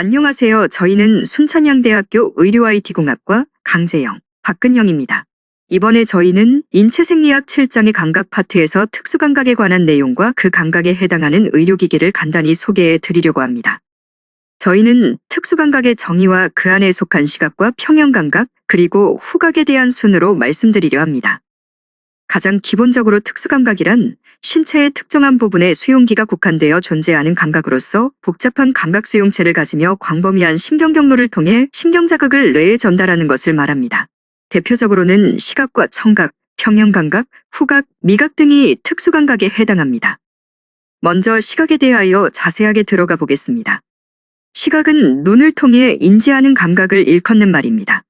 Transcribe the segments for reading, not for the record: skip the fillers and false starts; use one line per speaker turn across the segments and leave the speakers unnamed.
안녕하세요. 저희는 순천향대학교 의료IT공학과 강재영, 박근영입니다. 이번에 저희는 인체생리학 7장의 감각 파트에서 특수감각에 관한 내용과 그 감각에 해당하는 의료기기를 간단히 소개해 드리려고 합니다. 저희는 특수감각의 정의와 그 안에 속한 시각과 평형감각, 그리고 후각에 대한 순으로 말씀드리려 합니다. 가장 기본적으로 특수감각이란 신체의 특정한 부분에 수용기가 국한되어 존재하는 감각으로서 복잡한 감각 수용체를 가지며 광범위한 신경 경로를 통해 신경자극을 뇌에 전달하는 것을 말합니다. 대표적으로는 시각과 청각, 평형감각, 후각, 미각 등이 특수감각에 해당합니다. 먼저 시각에 대하여 자세하게 들어가 보겠습니다. 시각은 눈을 통해 인지하는 감각을 일컫는 말입니다.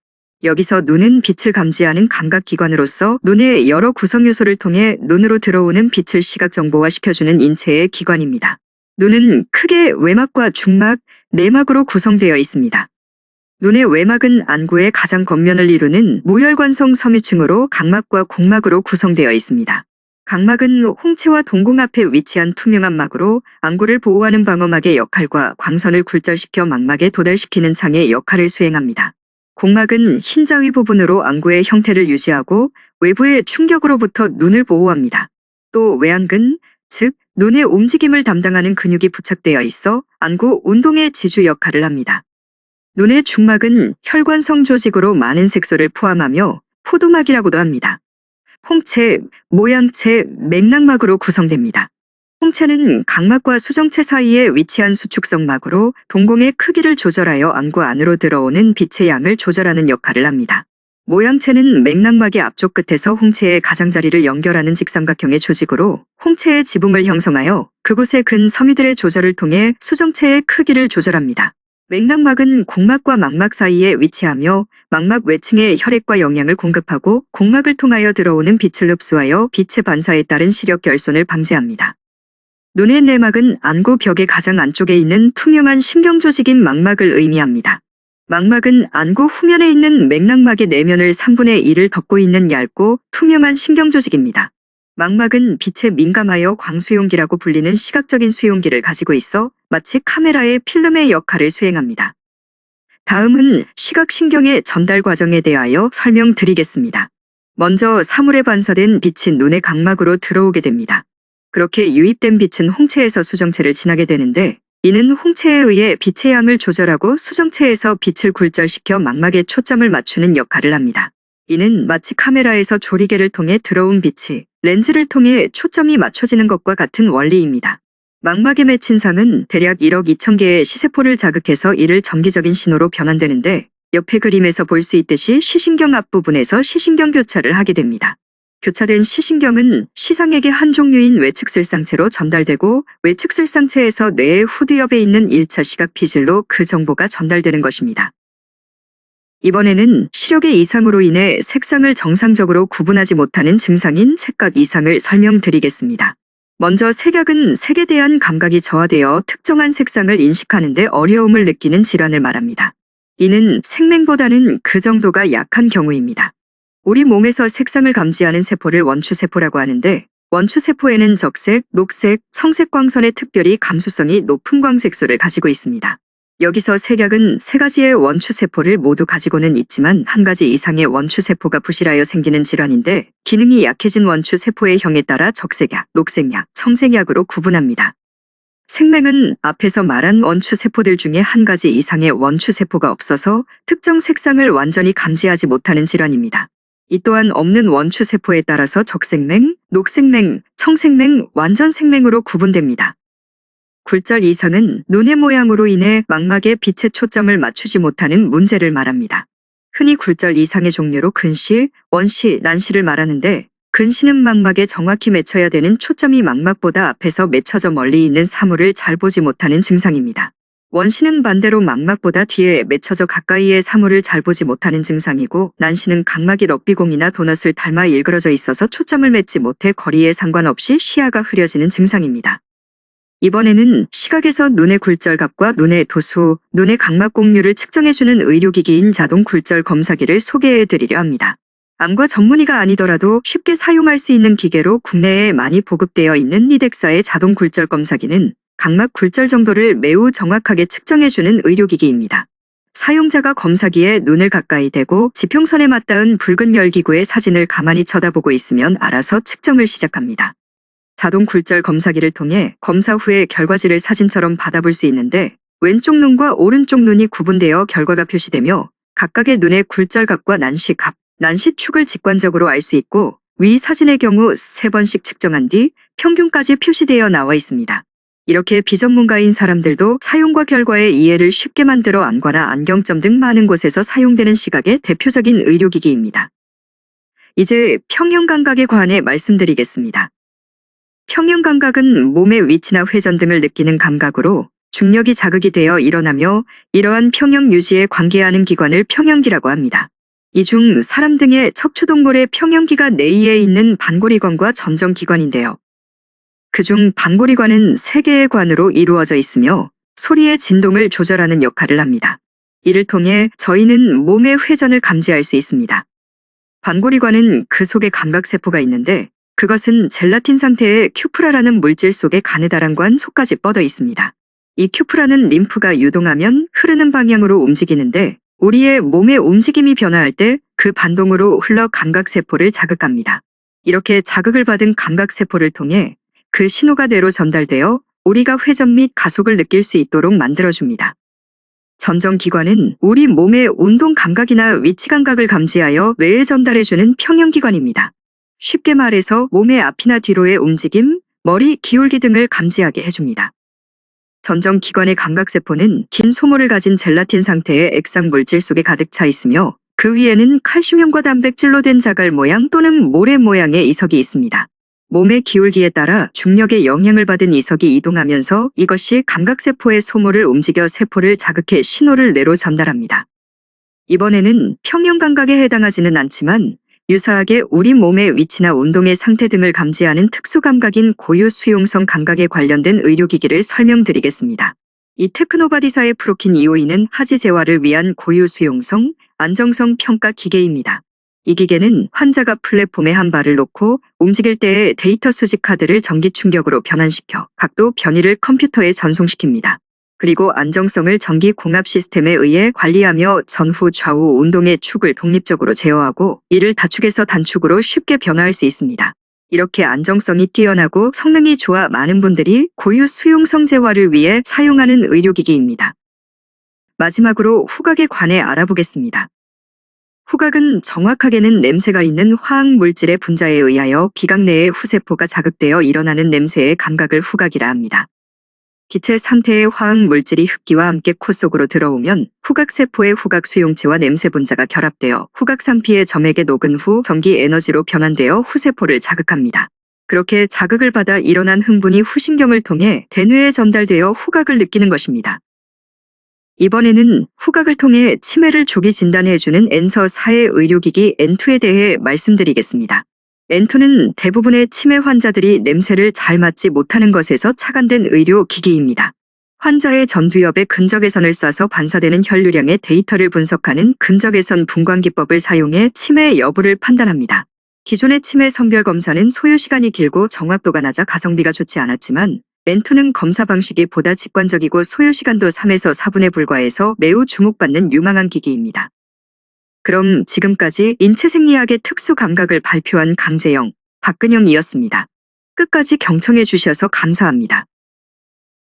여기서 눈은 빛을 감지하는 감각기관으로서 눈의 여러 구성요소를 통해 눈으로 들어오는 빛을 시각 정보화시켜주는 인체의 기관입니다. 눈은 크게 외막과 중막, 내막으로 구성되어 있습니다. 눈의 외막은 안구의 가장 겉면을 이루는 무혈관성 섬유층으로 각막과 공막으로 구성되어 있습니다. 각막은 홍채와 동공 앞에 위치한 투명한 막으로 안구를 보호하는 방어막의 역할과 광선을 굴절시켜 망막에 도달시키는 창의 역할을 수행합니다. 공막은 흰자위 부분으로 안구의 형태를 유지하고 외부의 충격으로부터 눈을 보호합니다. 또 외안근, 즉 눈의 움직임을 담당하는 근육이 부착되어 있어 안구 운동의 지주 역할을 합니다. 눈의 중막은 혈관성 조직으로 많은 색소를 포함하며 포도막이라고도 합니다. 홍채, 모양채, 맥락막으로 구성됩니다. 홍채는 각막과 수정체 사이에 위치한 수축성 막으로 동공의 크기를 조절하여 안구 안으로 들어오는 빛의 양을 조절하는 역할을 합니다. 모양체는 맥락막의 앞쪽 끝에서 홍채의 가장자리를 연결하는 직삼각형의 조직으로 홍채의 지붕을 형성하여 그곳의 근 섬유들의 조절을 통해 수정체의 크기를 조절합니다. 맥락막은 공막과 망막 사이에 위치하며 망막 외층에 혈액과 영양을 공급하고 공막을 통하여 들어오는 빛을 흡수하여 빛의 반사에 따른 시력 결손을 방지합니다. 눈의 내막은 안구 벽의 가장 안쪽에 있는 투명한 신경조직인 망막을 의미합니다. 망막은 안구 후면에 있는 맥락막의 내면을 3분의 1을 덮고 있는 얇고 투명한 신경조직입니다. 망막은 빛에 민감하여 광수용기라고 불리는 시각적인 수용기를 가지고 있어 마치 카메라의 필름의 역할을 수행합니다. 다음은 시각신경의 전달 과정에 대하여 설명드리겠습니다. 먼저 사물에 반사된 빛이 눈의 각막으로 들어오게 됩니다. 그렇게 유입된 빛은 홍채에서 수정체를 지나게 되는데 이는 홍채에 의해 빛의 양을 조절하고 수정체에서 빛을 굴절시켜 망막에 초점을 맞추는 역할을 합니다. 이는 마치 카메라에서 조리개를 통해 들어온 빛이 렌즈를 통해 초점이 맞춰지는 것과 같은 원리입니다. 망막에 맺힌 상은 대략 1억 2천 개의 시세포를 자극해서 이를 점기적인 신호로 변환되는데 옆에 그림에서 볼 수 있듯이 시신경 앞부분에서 시신경 교차를 하게 됩니다. 교차된 시신경은 시상액의 한 종류인 외측슬상체로 전달되고 외측슬상체에서 뇌의 후두엽에 있는 1차 시각 피질로 그 정보가 전달되는 것입니다. 이번에는 시력의 이상으로 인해 색상을 정상적으로 구분하지 못하는 증상인 색각 이상을 설명드리겠습니다. 먼저 색약은 색에 대한 감각이 저하되어 특정한 색상을 인식하는 데 어려움을 느끼는 질환을 말합니다. 이는 생맹보다는 그 정도가 약한 경우입니다. 우리 몸에서 색상을 감지하는 세포를 원추세포라고 하는데 원추세포에는 적색, 녹색, 청색 광선의 특별히 감수성이 높은 광색소를 가지고 있습니다. 여기서 색약은 세 가지의 원추세포를 모두 가지고는 있지만 한 가지 이상의 원추세포가 부실하여 생기는 질환인데 기능이 약해진 원추세포의 형에 따라 적색약, 녹색약, 청색약으로 구분합니다. 생맹은 앞에서 말한 원추세포들 중에 한 가지 이상의 원추세포가 없어서 특정 색상을 완전히 감지하지 못하는 질환입니다. 이 또한 없는 원추세포에 따라서 적색맹, 녹색맹, 청색맹, 완전색맹으로 구분됩니다. 굴절 이상은 눈의 모양으로 인해 망막에 빛의 초점을 맞추지 못하는 문제를 말합니다. 흔히 굴절 이상의 종류로 근시, 원시, 난시를 말하는데 근시는 망막에 정확히 맺혀야 되는 초점이 망막보다 앞에서 맺혀져 멀리 있는 사물을 잘 보지 못하는 증상입니다. 원시는 반대로 망막보다 뒤에 맺혀져 가까이의 사물을 잘 보지 못하는 증상이고 난시는 각막이 럭비공이나 도넛을 닮아 일그러져 있어서 초점을 맺지 못해 거리에 상관없이 시야가 흐려지는 증상입니다. 이번에는 시각에서 눈의 굴절각과 눈의 도수, 눈의 각막 공률을 측정해주는 의료기기인 자동 굴절 검사기를 소개해드리려 합니다. 암과 전문의가 아니더라도 쉽게 사용할 수 있는 기계로 국내에 많이 보급되어 있는 니덱사의 자동 굴절 검사기는 각막 굴절 정도를 매우 정확하게 측정해주는 의료기기입니다. 사용자가 검사기에 눈을 가까이 대고 지평선에 맞닿은 붉은 열기구의 사진을 가만히 쳐다보고 있으면 알아서 측정을 시작합니다. 자동 굴절 검사기를 통해 검사 후의 결과지를 사진처럼 받아볼 수 있는데 왼쪽 눈과 오른쪽 눈이 구분되어 결과가 표시되며 각각의 눈의 굴절각과 난시갑, 난시축을 직관적으로 알 수 있고 위 사진의 경우 3번씩 측정한 뒤 평균까지 표시되어 나와 있습니다. 이렇게 비전문가인 사람들도 사용과 결과의 이해를 쉽게 만들어 안과나 안경점 등 많은 곳에서 사용되는 시각의 대표적인 의료기기입니다. 이제 평형감각에 관해 말씀드리겠습니다. 평형감각은 몸의 위치나 회전 등을 느끼는 감각으로 중력이 자극이 되어 일어나며 이러한 평형 유지에 관계하는 기관을 평형기라고 합니다. 이 중 사람 등의 척추동골의 평형기가 내위에 있는 반골이관과 전정기관인데요. 그중 반골이관은 3개의 관으로 이루어져 있으며 소리의 진동을 조절하는 역할을 합니다. 이를 통해 저희는 몸의 회전을 감지할 수 있습니다. 반골이관은 그 속에 감각세포가 있는데 그것은 젤라틴 상태의 큐프라라는 물질 속에 가느다란관 속까지 뻗어 있습니다. 이 큐프라는 림프가 유동하면 흐르는 방향으로 움직이는데 우리의 몸의 움직임이 변화할 때 그 반동으로 흘러 감각세포를 자극합니다. 이렇게 자극을 받은 감각세포를 통해 그 신호가 뇌로 전달되어 우리가 회전 및 가속을 느낄 수 있도록 만들어줍니다. 전정기관은 우리 몸의 운동 감각이나 위치 감각을 감지하여 뇌에 전달해주는 평형기관입니다. 쉽게 말해서 몸의 앞이나 뒤로의 움직임, 머리 기울기 등을 감지하게 해줍니다. 전정기관의 감각세포는 긴 소모를 가진 젤라틴 상태의 액상 물질 속에 가득 차 있으며 그 위에는 칼슘형과 단백질로 된 자갈 모양 또는 모래 모양의 이석이 있습니다. 몸의 기울기에 따라 중력의 영향을 받은 이석이 이동하면서 이것이 감각세포의 소모를 움직여 세포를 자극해 신호를 뇌로 전달합니다. 이번에는 평형감각에 해당하지는 않지만 유사하게 우리 몸의 위치나 운동의 상태 등을 감지하는 특수감각인 고유수용성 감각에 관련된 의료기기를 설명드리겠습니다. 이 테크노바디사의 프로킨 252는 하지 재활을 위한 고유수용성, 안정성 평가 기계입니다. 이 기계는 환자가 플랫폼에 한 발을 놓고 움직일 때의 데이터 수집 카드를 전기 충격으로 변환시켜 각도 변이를 컴퓨터에 전송시킵니다. 그리고 안정성을 전기 공합 시스템에 의해 관리하며 전후 좌우 운동의 축을 독립적으로 제어하고 이를 다축에서 단축으로 쉽게 변화할 수 있습니다. 이렇게 안정성이 뛰어나고 성능이 좋아 많은 분들이 고유 수용성 재활을 위해 사용하는 의료기기입니다. 마지막으로 후각에 관해 알아보겠습니다. 후각은 정확하게는 냄새가 있는 화학물질의 분자에 의하여 비각 내의 후세포가 자극되어 일어나는 냄새의 감각을 후각이라 합니다. 기체 상태의 화학물질이 흡기와 함께 코 속으로 들어오면 후각세포의 후각 수용체와 냄새 분자가 결합되어 후각상피의 점액에 녹은 후 전기 에너지로 변환되어 후세포를 자극합니다. 그렇게 자극을 받아 일어난 흥분이 후신경을 통해 대뇌에 전달되어 후각을 느끼는 것입니다. 이번에는 후각을 통해 치매를 조기 진단해주는 N-4의 의료기기 N2에 대해 말씀드리겠습니다. N2는 대부분의 치매 환자들이 냄새를 잘 맡지 못하는 것에서 착안된 의료기기입니다. 환자의 전두엽에 근적외선을 쏴서 반사되는 혈류량의 데이터를 분석하는 근적외선 분광기법을 사용해 치매 여부를 판단합니다. 기존의 치매 선별 검사는 소요 시간이 길고 정확도가 낮아 가성비가 좋지 않았지만 N2는 검사 방식이 보다 직관적이고 소요 시간도 3에서 4분에 불과해서 매우 주목받는 유망한 기기입니다. 그럼 지금까지 인체생리학의 특수 감각을 발표한 강재영, 박근영이었습니다. 끝까지 경청해 주셔서 감사합니다.